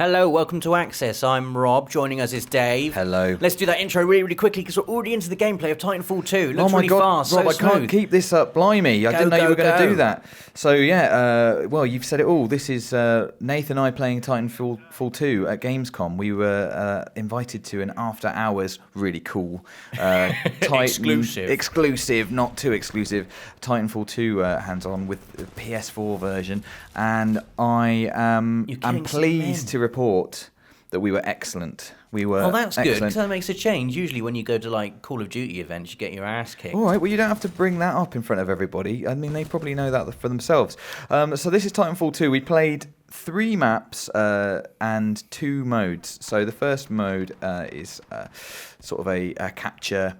Hello, welcome to Access. I'm Rob. Joining us is Dave. Hello. Let's do that intro really, really quickly because we're already into the gameplay of Titanfall 2. It looks oh my really God, fast, Rob, so I smooth. can't keep this up. Blimey, I didn't know you were going to do that. So yeah, well, you've said it all. This is Nathan and I playing Titanfall 2 at Gamescom. We were invited to an after-hours, really cool, exclusive, not too exclusive, Titanfall 2 hands-on with the PS4 version, and I am pleased to report that we were excellent. We were. Oh, that's excellent. Good, because that makes a change. Usually when you go to, like, Call of Duty events, you get your ass kicked. All right, well, you don't have to bring that up in front of everybody. I mean, they probably know that for themselves. So this is Titanfall 2. We played 3 maps and 2 modes. So the first mode is sort of a capture,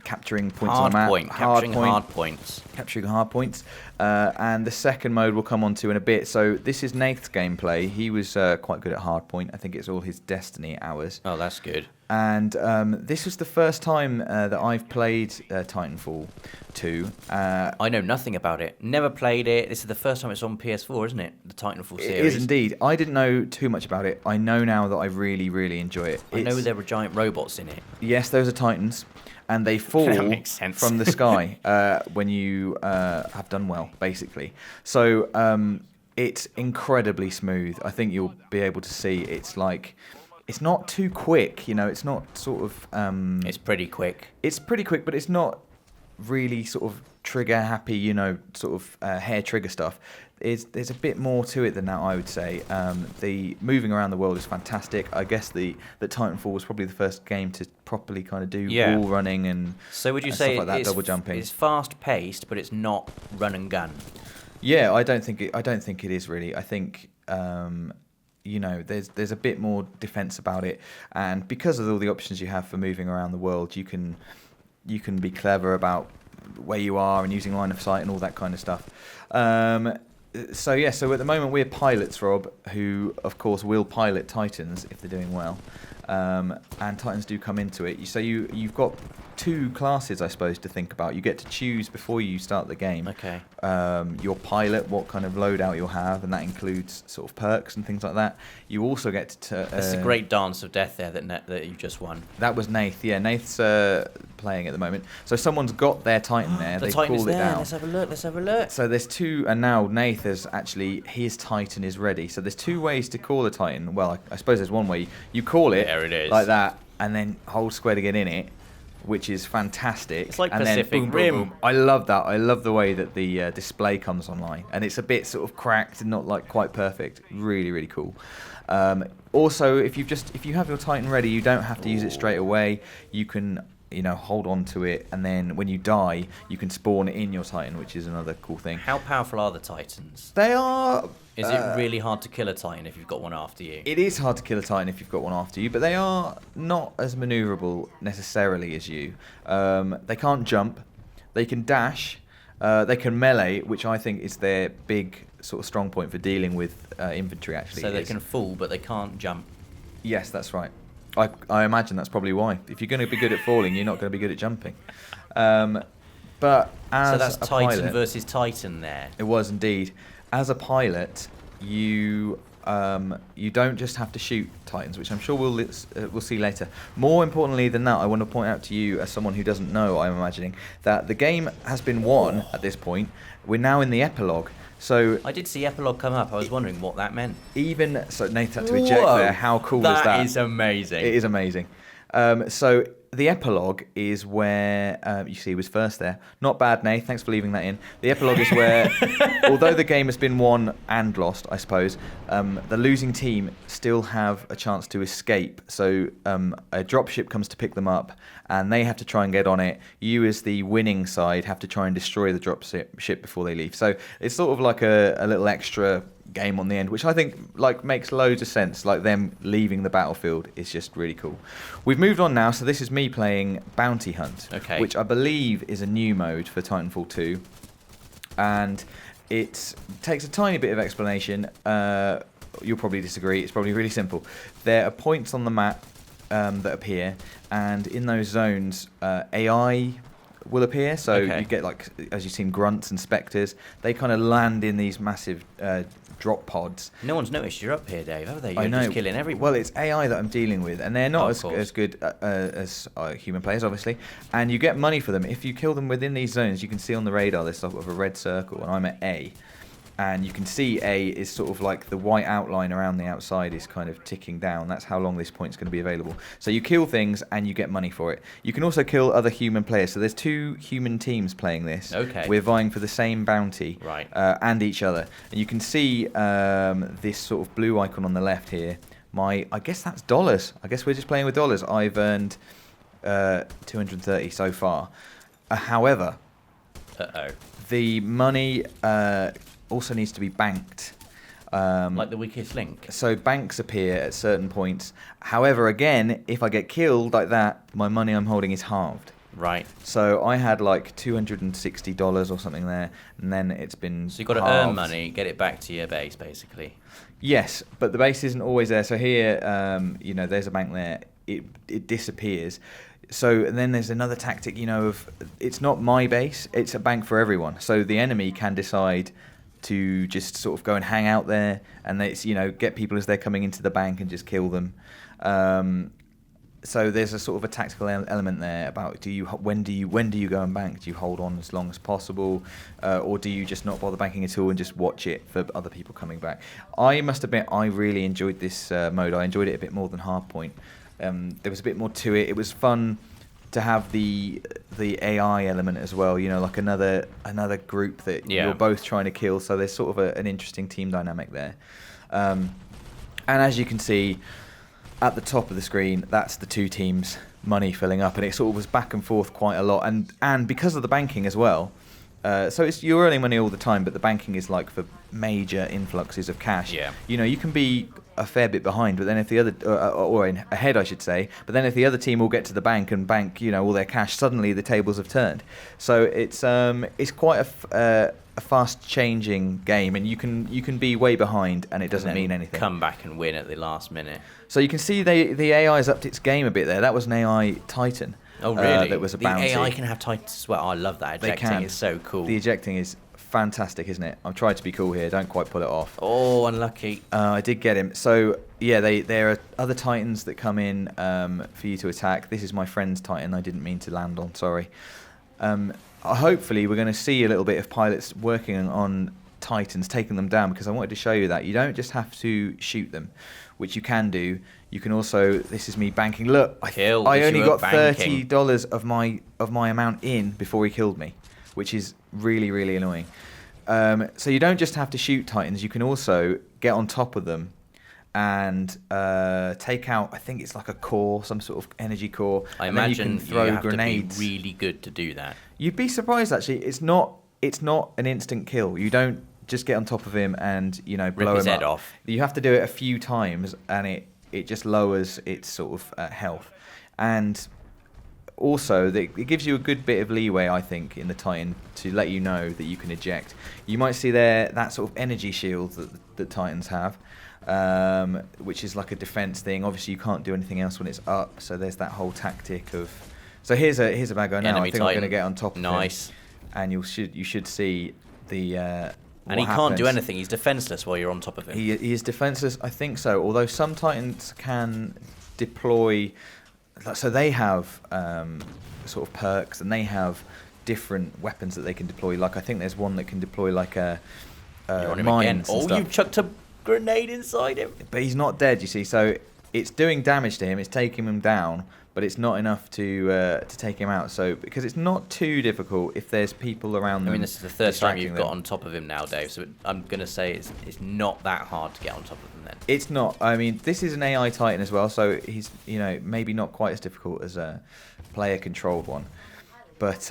capturing points on the map. Capturing hard points. Capturing hard points. And the second mode we'll come on to in a bit. So this is Nath's gameplay. He was quite good at hardpoint. I think it's all his Destiny hours. Oh, that's good. And this was the first time that I've played Titanfall 2. I know nothing about it. Never played it. This is the first time it's on PS4, isn't it? The Titanfall series. It is indeed. I didn't know too much about it. I know now that I really, really enjoy it. I know there were giant robots in it. Yes, those are Titans. And they fall from the sky when you have done well, basically. So it's incredibly smooth. I think you'll be able to see it's like... It's not too quick, it's not sort of... it's pretty quick. It's pretty quick, but it's not really sort of trigger happy, sort of hair trigger stuff. There's a bit more to it than that, I would say. The moving around the world is fantastic. I guess that Titanfall was probably the first game to properly kind of do wall running and so would you say stuff like that, double jumping. It's fast paced, but it's not run and gun? Yeah, I don't think it is really. I think there's a bit more defense about it, and because of all the options you have for moving around the world, you can be clever about where you are and using line of sight and all that kind of stuff. So at the moment we're pilots, Rob, who of course will pilot Titans if they're doing well, and Titans do come into it. So you've got 2 classes, I suppose, to think about. You get to choose before you start the game. Okay. Your pilot, what kind of loadout you'll have, and that includes sort of perks and things like that. You also get to... That's a great dance of death there that you just won. That was Nath. Yeah, Nath's playing at the moment. So someone's got their Titan there. The They Titan's called it there. down. Let's have a look. So there's 2, and now Nath is actually, his Titan is ready. So there's 2 ways to call a Titan. Well, I suppose there's one way. You call it, there it is, like that, and then hold square to get in it, which is fantastic. It's like and Pacific then boom, Rim. Boom, boom. I love that. I love the way that the display comes online, and it's a bit sort of cracked and not like quite perfect. Really, really cool. Also, if you have your Titan ready, you don't have to use it straight away. You can hold on to it, and then when you die, you can spawn in your Titan, which is another cool thing. How powerful are the Titans? They are... Is it really hard to kill a Titan if you've got one after you? It is hard to kill a Titan if you've got one after you, but they are not as manoeuvrable necessarily as you. They can't jump. They can dash. They can melee, which I think is their big sort of strong point for dealing with infantry, actually. So they can fall, but they can't jump. Yes, that's right. I imagine that's probably why. If you're going to be good at falling, you're not going to be good at jumping. But as so that's a Titan pilot, versus Titan there. It was indeed. As a pilot, you don't just have to shoot Titans, which I'm sure we'll see later. More importantly than that, I want to point out to you, as someone who doesn't know, I'm imagining, that the game has been won at this point. We're now in the Epilogue. So I did see Epilogue come up. I was wondering what that meant. So Nate had to eject there. How cool is that? That is amazing. It is amazing. So the Epilogue is where, you see he was first there. Not bad, Nate. Thanks for leaving that in. The Epilogue is where, although the game has been won and lost, I suppose, the losing team still have a chance to escape. So a dropship comes to pick them up, and they have to try and get on it. You, as the winning side, have to try and destroy the dropship before they leave. So it's sort of like a little extra game on the end, which I think makes loads of sense. Like them leaving the battlefield is just really cool. We've moved on now, so this is me playing Bounty Hunt, which I believe is a new mode for Titanfall 2, and it takes a tiny bit of explanation. You'll probably disagree. It's probably really simple. There are points on the map that appear, and in those zones, AI will appear. So Okay. you get, like, as you've seen, grunts and spectres. They kind of land in these massive drop pods. No one's noticed you're up here, Dave, have they? I You're know. just killing everyone. Well, it's AI that I'm dealing with, and they're not Oh, of as good as human players, obviously. And you get money for them if you kill them within these zones. You can see on the radar there's sort of a red circle, and I'm at A. And you can see A is sort of like the white outline around the outside is kind of ticking down. That's how long this point's going to be available. So you kill things and you get money for it. You can also kill other human players. So there's 2 human teams playing this. Okay. We're vying for the same bounty. Right. And each other. And you can see this sort of blue icon on the left here. I guess that's dollars. I guess we're just playing with dollars. I've earned 230 so far. However, the money also needs to be banked. Like the weakest link. So banks appear at certain points. However, again, if I get killed like that, my money I'm holding is halved. Right. So I had like $260 or something there, and then it's been So you've got to earn money, get it back to your base, basically. Yes, but the base isn't always there. So here, there's a bank there. It disappears. So and then there's another tactic, of it's not my base, it's a bank for everyone. So the enemy can decide to just sort of go and hang out there, and it's get people as they're coming into the bank and just kill them. So there's a sort of a tactical element there about when do you go and bank? Do you hold on as long as possible, or do you just not bother banking at all and just watch it for other people coming back? I must admit I really enjoyed this mode. I enjoyed it a bit more than Hardpoint. There was a bit more to it. It was fun to have the AI element as well. Like another group that you're both trying to kill. So there's sort of an interesting team dynamic there. And as you can see, at the top of the screen, that's the 2 teams' money filling up, and it sort of was back and forth quite a lot, and because of the banking as well. So you're earning money all the time, but the banking is like for major influxes of cash. Yeah. You can be a fair bit behind, but then if the other, or ahead, I should say, but then if the other team will get to the bank and bank, all their cash, suddenly the tables have turned. So it's quite a fast-changing game, and you can be way behind, and it doesn't mean anything. Come back and win at the last minute. So you can see the AI's upped its game a bit there. That was an AI Titan. Oh, really? That was a bounty. The AI can have Titans as well. Oh, I love that. Ejecting is so cool. The ejecting is fantastic, isn't it? I've tried to be cool here. Don't quite pull it off. Oh, unlucky. I did get him. So, yeah, there are other Titans that come in for you to attack. This is my friend's Titan. I didn't mean to land on. Sorry. Hopefully, we're going to see a little bit of pilots working on Titans, taking them down, because I wanted to show you that. You don't just have to shoot them, which you can do. You can also, this is me banking. Look, I only got $30 of my amount in before he killed me, which is really, really annoying. So you don't just have to shoot Titans. You can also get on top of them and take out, I think it's like a core, some sort of energy core. I and imagine then you can throw you have grenades. to be really good to do that. You'd be surprised, actually. It's not an instant kill. You don't just get on top of him and blow Rip his him head up. off. You have to do it a few times, and it just lowers its sort of health. And also, it gives you a good bit of leeway, I think, in the Titan to let you know that you can eject. You might see there that sort of energy shield that Titans have, which is like a defense thing. Obviously, you can't do anything else when it's up, so there's that whole tactic of... So here's a bad guy now. Enemy I think Titan. I'm going to get on top of him. Nice. And you should see the... And he can't do anything. He's defenseless while you're on top of him. He is defenseless, I think so. Although some Titans can deploy... So they have sort of perks, and they have different weapons that they can deploy. Like, I think there's one that can deploy like a mines and stuff. You chucked a grenade inside him. But he's not dead, you see. So it's doing damage to him. It's taking him down, but it's not enough to take him out. So because it's not too difficult if there's people around them. I mean, this is the third time you've them. got on top of him now, Dave. So I'm going to say it's not that hard to get on top of him then. It's not. I mean, this is an AI Titan as well, so he's maybe not quite as difficult as a player-controlled one. But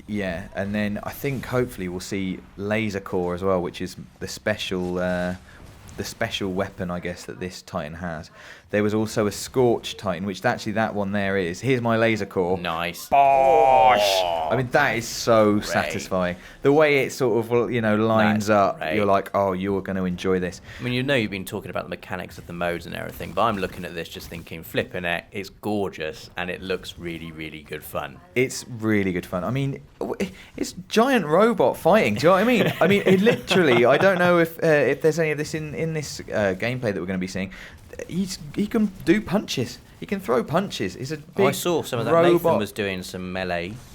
yeah, and then I think hopefully we'll see Laser Core as well, which is the special the special weapon, I guess, that this Titan has. There was also a Scorch Titan, which actually that one there is. Here's my laser core. Nice. Bosh! Oh, I mean, that is so great. satisfying. The way it sort of, lines That's up, great. you're like, oh, you're going to enjoy this. I mean, you've been talking about the mechanics of the modes and everything, but I'm looking at this just thinking, flipping it, it's gorgeous, and it looks really, really good fun. It's really good fun. I mean, it's giant robot fighting. Do you know what I mean? I mean, it literally, I don't know if there's any of this in this gameplay that we're going to be seeing. He can do punches. He can throw punches. He's a big I saw some of that. robot. Nathan was doing some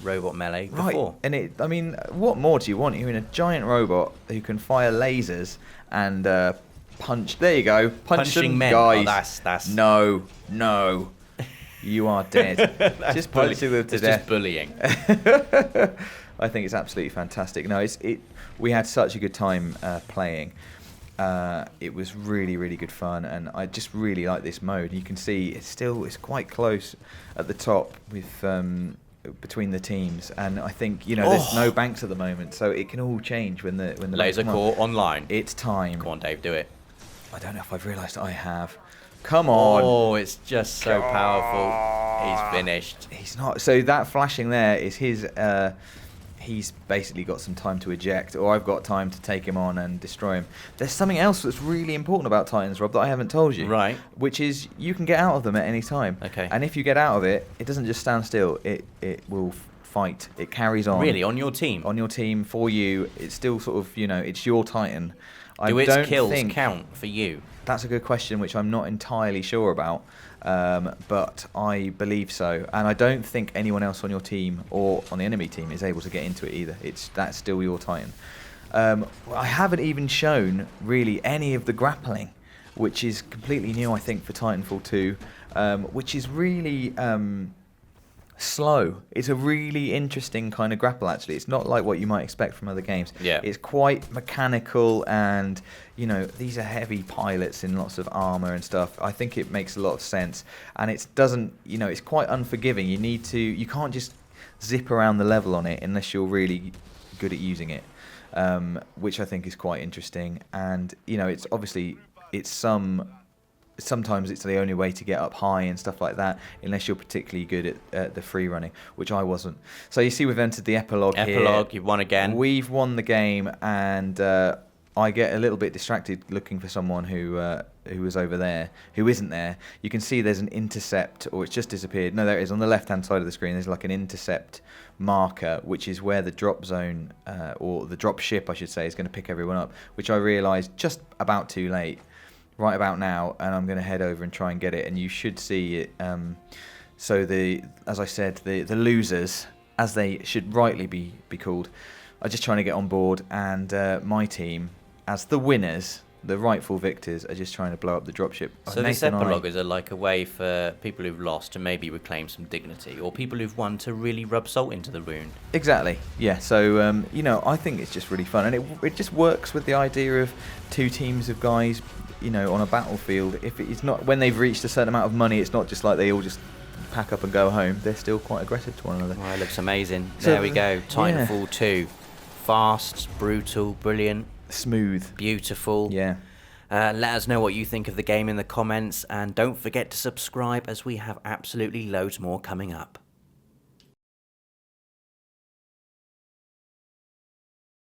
robot melee before. Right, and I mean, what more do you want? You're in a giant robot who can fire lasers and punch. There you go, Punching them, men. guys. Oh, that's no. You are dead. Just punching them to death. Just bullying. I think it's absolutely fantastic. No, we had such a good time playing. It was really, really good fun, and I just really like this mode. You can see it's quite close at the top with between the teams, and I think there's no banks at the moment, so it can all change when the Laser core online. It's time. Come on, Dave, do it. I don't know if I've realised I have. Come on. Oh, it's just so powerful. He's finished. He's not. So that flashing there is his. He's basically got some time to eject, or I've got time to take him on and destroy him. There's something else that's really important about Titans, Rob, that I haven't told you. Right. Which is you can get out of them at any time. Okay. And if you get out of it, it doesn't just stand still. It will fight. It carries on. Really, on your team? On your team, for you. It's still sort of, it's your Titan. Do its kills count for you? That's a good question, which I'm not entirely sure about. But I believe so, and I don't think anyone else on your team or on the enemy team is able to get into it either. That's still your Titan. I haven't even shown really any of the grappling, which is completely new, I think, for Titanfall 2, which is really slow. It's a really interesting kind of grapple, actually. It's not like what you might expect from other games. Yeah. It's quite mechanical, and these are heavy pilots in lots of armor and stuff. I think it makes a lot of sense, and it doesn't, it's quite unforgiving. You can't just zip around the level on it unless you're really good at using it, which I think is quite interesting. And it's obviously sometimes it's the only way to get up high and stuff like that, unless you're particularly good at the free running, which I wasn't. So you see, we've entered the epilogue here. Epilogue, you've won again. We've won the game, and I get a little bit distracted looking for someone who was over there, who isn't there. You can see there's an intercept, or it's just disappeared. No, there it is. On the left-hand side of the screen, there's like an intercept marker, which is where the drop zone, or the drop ship, I should say, is going to pick everyone up, which I realised just about too late. Right about now, and I'm going to head over and try and get it, and you should see it. So as I said, the losers, as they should rightly be called, are just trying to get on board, and my team, as the winners, the rightful victors, are just trying to blow up the dropship. So this epilogue is like a way for people who've lost to maybe reclaim some dignity, or people who've won to really rub salt into the wound. Exactly, yeah. So I think it's just really fun, and it just works with the idea of two teams of guys, on a battlefield. If it's not, when they've reached a certain amount of money, it's not just like they all just pack up and go home. They're still quite aggressive to one another. Oh, it looks amazing. There we go. Titanfall 2. Fast, brutal, brilliant. Smooth. Beautiful. Yeah. Let us know what you think of the game in the comments, and don't forget to subscribe, as we have absolutely loads more coming up.